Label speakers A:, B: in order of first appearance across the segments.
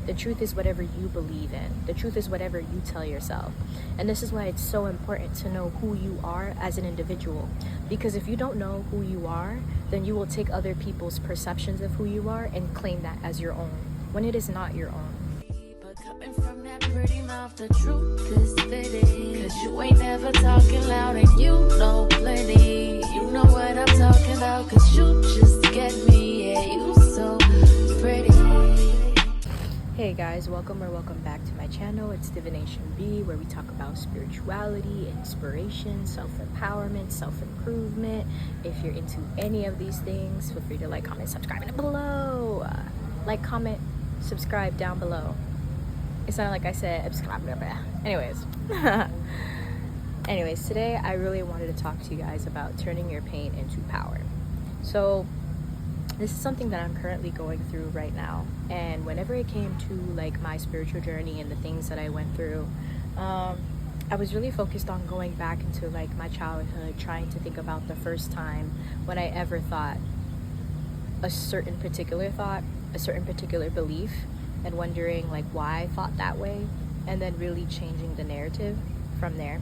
A: The truth is whatever you believe in. The truth is whatever you tell yourself. And this is why it's so important to know who you are as an individual. Because if you don't know who you are, then you will take other people's perceptions of who you are and claim that as your own, when it is not your own.
B: But coming from that pretty mouth, the truth is fitting. Cause you ain't never talking loud and you know plenty. You know what I'm talking about, cause you just get me. Yeah, you so pretty.
A: Hey guys, welcome back to my channel. It's Divination B, where we talk about spirituality, inspiration, self-empowerment, self-improvement. If you're into any of these things, feel free to like, comment, subscribe down below. Like, comment, subscribe down below. It's not like I said subscribe. Anyways, today I really wanted to talk to you guys about turning your pain into power. So this is something that I'm currently going through right now, and whenever it came to like my spiritual journey and the things that I went through, I was really focused on going back into like my childhood, trying to think about the first time when I ever thought a certain particular belief, and wondering like why I thought that way, and then really changing the narrative from there,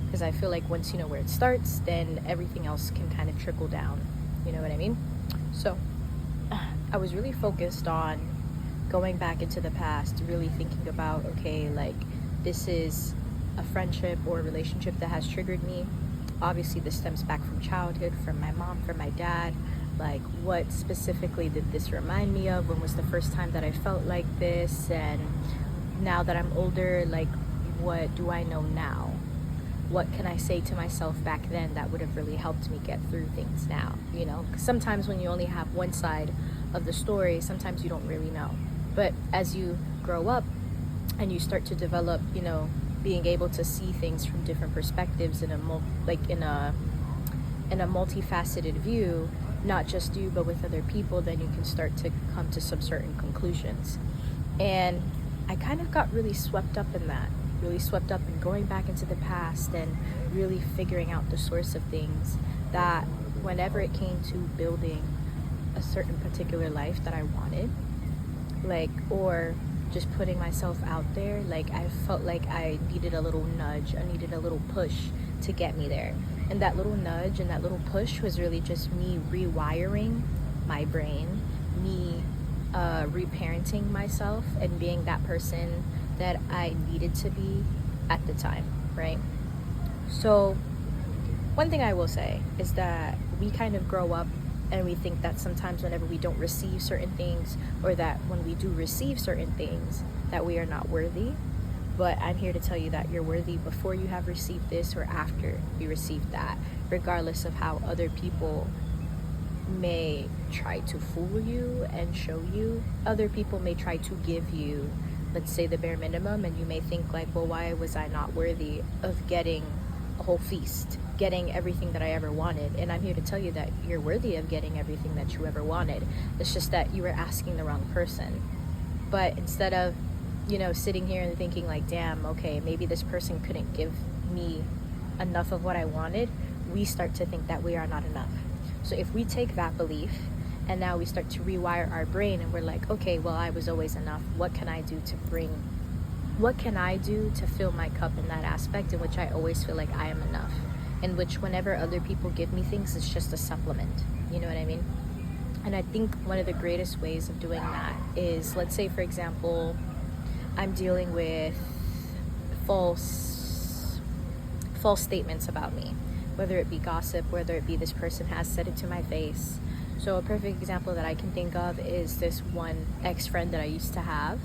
A: because I feel like once you know where it starts, then everything else can kind of trickle down, you know what I mean? So I was really focused on going back into the past, really thinking about, okay, like this is a friendship or a relationship that has triggered me. Obviously this stems back from childhood, from my mom, from my dad. Like, what specifically did this remind me of? When was the first time that I felt like this? And now that I'm older, like, what do I know now? What can I say to myself back then that would have really helped me get through things now? You know, 'cause sometimes when you only have one side of the story, sometimes you don't really know. But as you grow up and you start to develop, you know, being able to see things from different perspectives in a multifaceted view, not just you but with other people, then you can start to come to some certain conclusions. And I kind of got really swept up in that, really swept up in going back into the past and really figuring out the source of things, that whenever it came to building a certain particular life that I wanted, like, or just putting myself out there, like I felt like I needed a little nudge, I needed a little push to get me there. And that little nudge and that little push was really just me rewiring my brain, me reparenting myself and being that person that I needed to be at the time, right? So one thing I will say is that we kind of grow up and we think that sometimes whenever we don't receive certain things, or that when we do receive certain things, that we are not worthy. But I'm here to tell you that you're worthy before you have received this or after you received that, regardless of how other people may try to fool you and show you. Other people may try to give you, let's say, the bare minimum, and you may think like, well, why was I not worthy of getting a whole feast, getting everything that I ever wanted? And I'm here to tell you that you're worthy of getting everything that you ever wanted. It's just that you were asking the wrong person. But instead of, you know, sitting here and thinking like, damn, okay, maybe this person couldn't give me enough of what I wanted, we start to think that we are not enough. So if we take that belief and now we start to rewire our brain and we're like, okay, well, I was always enough. What can I do to fill my cup in that aspect in which I always feel like I am enough? In which whenever other people give me things, it's just a supplement. You know what I mean? And I think one of the greatest ways of doing that is, let's say, for example, I'm dealing with false statements about me, whether it be gossip, whether it be this person has said it to my face. So a perfect example that I can think of is this one ex-friend that I used to have.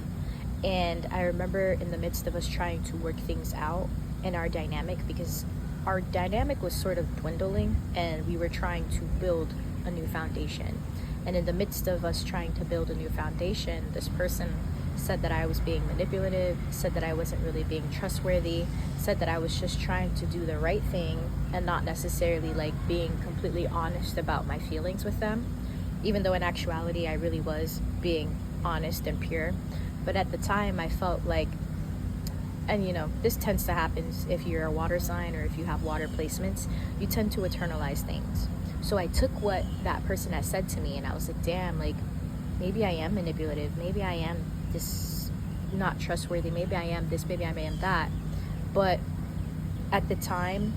A: And I remember in the midst of us trying to work things out in our dynamic, because our dynamic was sort of dwindling and we were trying to build a new foundation. And in the midst of us trying to build a new foundation, this person said that I was being manipulative, said that I wasn't really being trustworthy, said that I was just trying to do the right thing and not necessarily like being completely honest about my feelings with them, even though in actuality I really was being honest and pure. But at the time I felt like, and you know, this tends to happen if you're a water sign or if you have water placements, you tend to internalize things. So I took what that person had said to me and I was like, damn, like maybe I am manipulative, maybe I am this not trustworthy. Maybe I am this, maybe I am that. But at the time,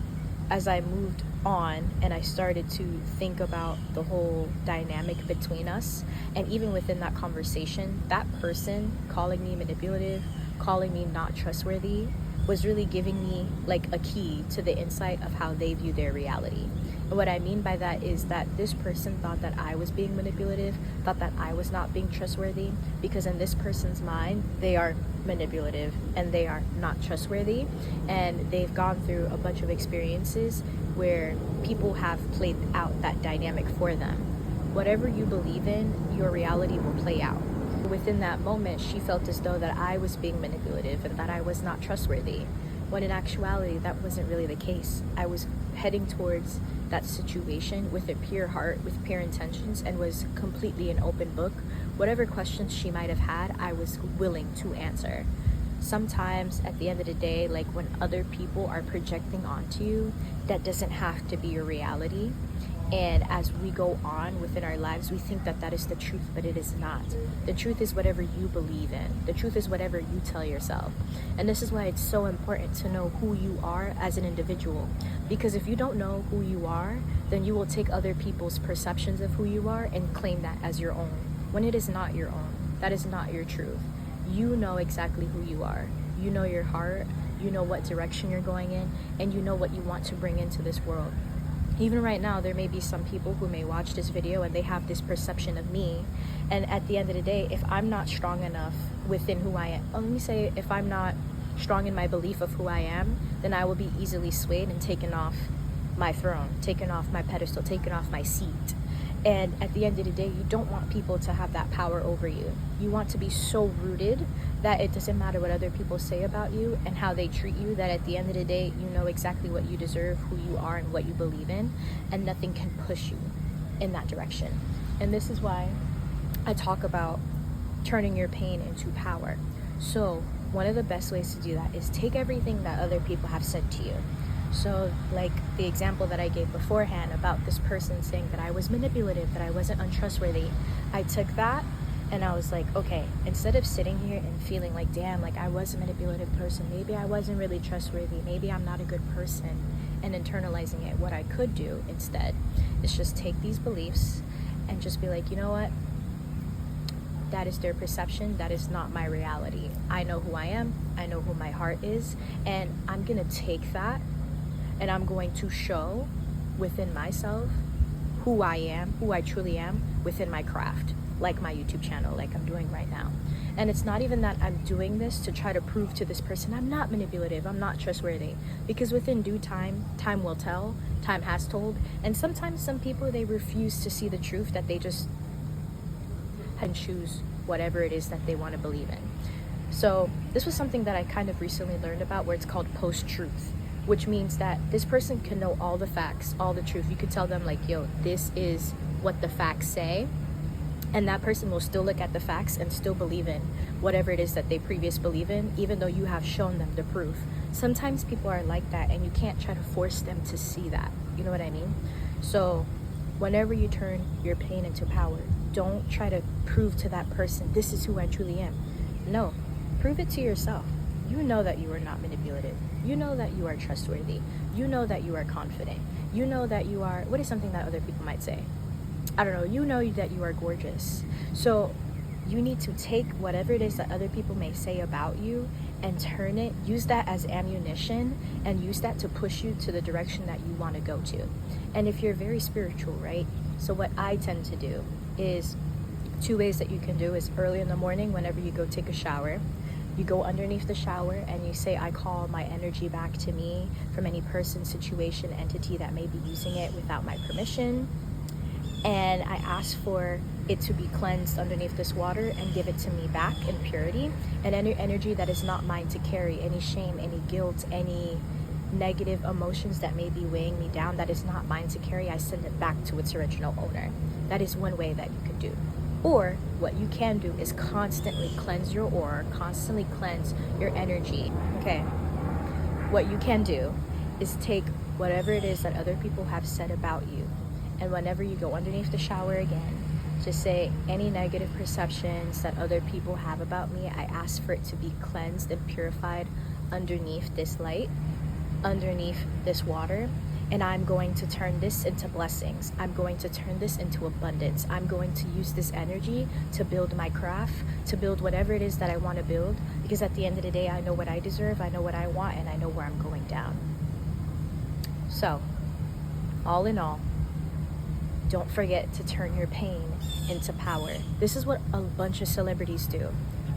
A: as I moved on and I started to think about the whole dynamic between us, and even within that conversation, that person calling me manipulative, calling me not trustworthy, was really giving me like a key to the insight of how they view their reality. And what I mean by that is that this person thought that I was being manipulative, thought that I was not being trustworthy, because in this person's mind, they are manipulative and they are not trustworthy. And they've gone through a bunch of experiences where people have played out that dynamic for them. Whatever you believe in, your reality will play out. Within that moment, she felt as though that I was being manipulative and that I was not trustworthy, when in actuality, that wasn't really the case. I was heading towards that situation with a pure heart, with pure intentions, and was completely an open book. Whatever questions she might have had, I was willing to answer. Sometimes at the end of the day, like when other people are projecting onto you, that doesn't have to be your reality. And as we go on within our lives, we think that that is the truth, but it is not. The truth is whatever you believe in. The truth is whatever you tell yourself. And this is why it's so important to know who you are as an individual. Because if you don't know who you are, then you will take other people's perceptions of who you are and claim that as your own, when it is not your own. That is not your truth. You know exactly who you are. You know your heart. You know what direction you're going in, and you know what you want to bring into this world. Even right now, there may be some people who may watch this video and they have this perception of me. And at the end of the day, if I'm not strong enough within who I am, let me say, if I'm not strong in my belief of who I am, then I will be easily swayed and taken off my throne, taken off my pedestal, taken off my seat. And at the end of the day, you don't want people to have that power over you. You want to be so rooted that it doesn't matter what other people say about you and how they treat you, that at the end of the day, you know exactly what you deserve, who you are, and what you believe in, and nothing can push you in that direction. And this is why I talk about turning your pain into power. So one of the best ways to do that is take everything that other people have said to you. So like the example that I gave beforehand about this person saying that I was manipulative, that I wasn't untrustworthy, I took that and I was like, okay, instead of sitting here and feeling like, damn, like I was a manipulative person, maybe I wasn't really trustworthy, maybe I'm not a good person, and internalizing it, what I could do instead is just take these beliefs and just be like, you know what? That is their perception. That is not my reality. I know who I am. I know who my heart is. And I'm going to take that and I'm going to show within myself who I am, who I truly am within my craft, like my YouTube channel, like I'm doing right now. And it's not even that I'm doing this to try to prove to this person I'm not manipulative, I'm not trustworthy, because within due time, time will tell, time has told. And sometimes some people, they refuse to see the truth, that they just and choose whatever it is that they want to believe in. So this was something that I kind of recently learned about, where it's called post-truth, which means that this person can know all the facts, all the truth. You could tell them like, yo, this is what the facts say, and that person will still look at the facts and still believe in whatever it is that they previously believe in, even though you have shown them the proof. Sometimes people are like that, and you can't try to force them to see that. You know what I mean? So whenever you turn your pain into power, don't try to prove to that person, this is who I truly am. No, prove it to yourself. You know that you are not manipulative. You know that you are trustworthy. You know that you are confident. You know that you are, what is something that other people might say? I don't know, you know that you are gorgeous. So you need to take whatever it is that other people may say about you and turn it, use that as ammunition, and use that to push you to the direction that you want to go to. And if you're very spiritual, right? So what I tend to do is, two ways that you can do is early in the morning, whenever you go take a shower, you go underneath the shower and you say, I call my energy back to me from any person, situation, entity that may be using it without my permission. And I ask for it to be cleansed underneath this water and give it to me back in purity. And any energy that is not mine to carry, any shame, any guilt, any negative emotions that may be weighing me down, that is not mine to carry, I send it back to its original owner. That is one way that you can do. Or what you can do is constantly cleanse your aura, constantly cleanse your energy. Okay. What you can do is take whatever it is that other people have said about you, and whenever you go underneath the shower again, just say any negative perceptions that other people have about me, I ask for it to be cleansed and purified underneath this light, underneath this water. And I'm going to turn this into blessings. I'm going to turn this into abundance. I'm going to use this energy to build my craft, to build whatever it is that I want to build. Because at the end of the day, I know what I deserve, I know what I want, and I know where I'm going down. So, all in all, don't forget to turn your pain into power. This is what a bunch of celebrities do.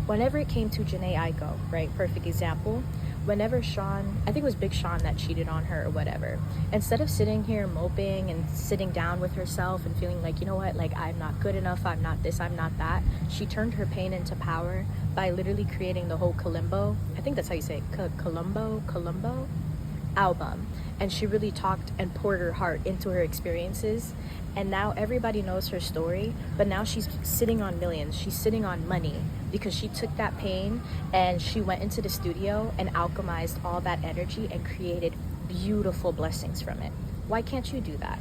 A: Whenever it came to Jhené Aiko, right? Perfect example. Whenever Sean, I think it was Big Sean that cheated on her or whatever, instead of sitting here moping and sitting down with herself and feeling like, you know what, like I'm not good enough, I'm not this, I'm not that, she turned her pain into power by literally creating the whole Columbo, I think that's how you say it, Columbo album. And she really talked and poured her heart into her experiences. And now everybody knows her story, but now she's sitting on millions. She's sitting on money because she took that pain and she went into the studio and alchemized all that energy and created beautiful blessings from it. Why can't you do that?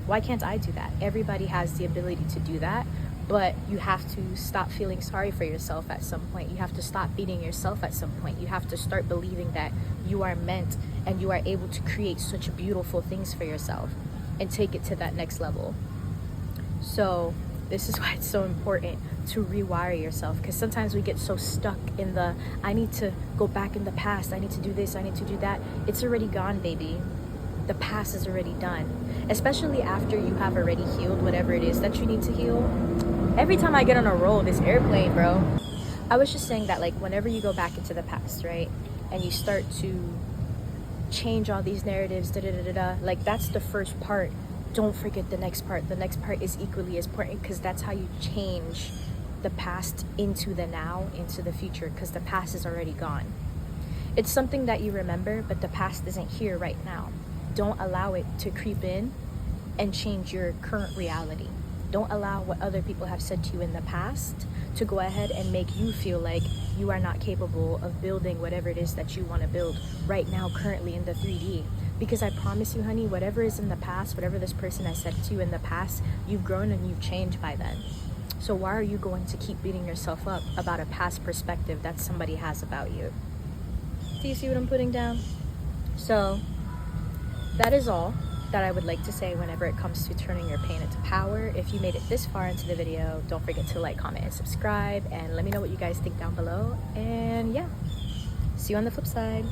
A: Why can't I do that? Everybody has the ability to do that, but you have to stop feeling sorry for yourself at some point. You have to stop beating yourself at some point. You have to start believing that you are meant and you are able to create such beautiful things for yourself and take it to that next level. So this is why it's so important to rewire yourself, because sometimes we get so stuck in the I need to go back in the past, I need to do this, I need to do that. It's already gone, baby. The past is already done, especially after you have already healed whatever it is that you need to heal. Every time I get on a roll, this airplane, bro. I was just saying that, like, whenever you go back into the past, right, and you start to change all these narratives, like, that's the first part. Don't forget the next part. The next part is equally as important, because that's how you change the past into the now, into the future, because the past is already gone. It's something that you remember, but the past isn't here right now. Don't allow it to creep in and change your current reality. Don't allow what other people have said to you in the past to go ahead and make you feel like you are not capable of building whatever it is that you want to build right now, currently in the 3D. Because I promise you, honey, whatever is in the past, whatever this person has said to you in the past, you've grown and you've changed by then. So why are you going to keep beating yourself up about a past perspective that somebody has about you? Do you see what I'm putting down? So that is all that I would like to say whenever it comes to turning your pain into power. If you made it this far into the video, don't forget to like, comment, and subscribe, and let me know what you guys think down below. And yeah, see you on the flip side.